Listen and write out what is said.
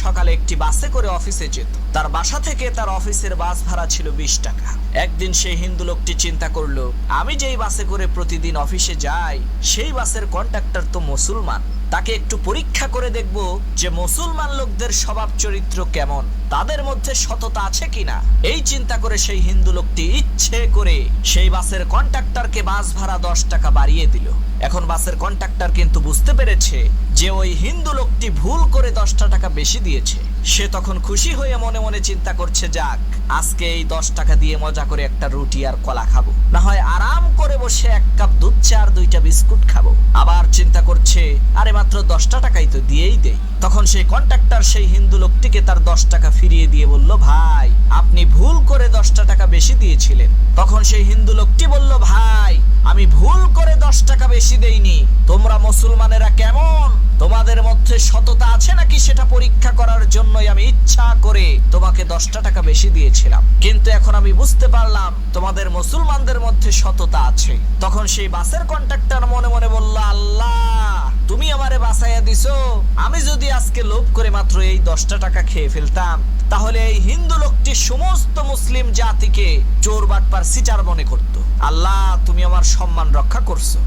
সকালে একটি বাসে করে অফিসে যেত। তার বাসা থেকে তার অফিসের বাস ভাড়া ছিল 20 টাকা। একদিন সেই হিন্দু লোকটি চিন্তা করলো, আমি যেই বাসে করে প্রতিদিন অফিসে যাই সেই বাসের কন্ডাক্টর তো মুসলমান, তাকে একটু পরীক্ষা করে দেখব যে মুসলমান লোকদের স্বভাব চরিত্র কেমন, তাদের মধ্যে সততা আছে কিনা। এই চিন্তা করে সেই হিন্দু লোকটি ইচ্ছে করে সেই বাসের কন্ডাক্টরকে বাস ভাড়া 10 টাকা বাড়িয়ে দিল। এখন বাসের কন্ডাক্টর কিন্তু বুঝতে পেরেছে যে ওই হিন্দু লোকটি ভুল করে 10টা টাকা বেশি দিয়েছে। সে তখন খুশি হয়ে মনে মনে চিন্তা করছে, যাক আজকে এই 10 টাকা দিয়ে মজা করে একটা রুটি আর কলা খাবো, না হয় আরাম করে বসে 1 কাপ দুধ চা আর 2টা বিস্কুট খাবো। আবার চিন্তা করছে, আরে মাত্র 10টা টাকাই তো, দিয়েই দেই। তখন সেই কন্ডাক্টর সেই হিন্দু লোকটিকে তার 10 টাকা ফিরিয়ে দিয়ে বলল, ভাই আপনি ভুল করে 10টা টাকা বেশি দিয়েছিলেন। তখন সেই হিন্দু লোকটি বলল, ভাই আমি ভুল করে 10 টাকা বেশি দেইনি, তোমরা মুসলমানেরা কেমন, তোমাদের মধ্যে সততা আছে নাকি সেটা পরীক্ষা করার জন্যই আমি ইচ্ছা করে তোমাকে 10টা টাকা বেশি দিয়েছিলাম, কিন্তু এখন আমি বুঝতে পারলাম তোমাদের মুসলমানদের মধ্যে সততা আছে। তখন সেই বাসের কন্ডাক্টর মনে মনে বলল, আল্লাহ তুমি আমারে বাঁচাইয়া দিছো, আমি যদি আজকে লোভ করে মাত্র এই 10টা টাকা খেয়ে ফেলতাম তাহলে এই হিন্দু লোকটি সমস্ত মুসলিম জাতিকে চোর বাটপার সিটার মনে করত। আল্লাহ তুমি আমার সম্মান রক্ষা করছো।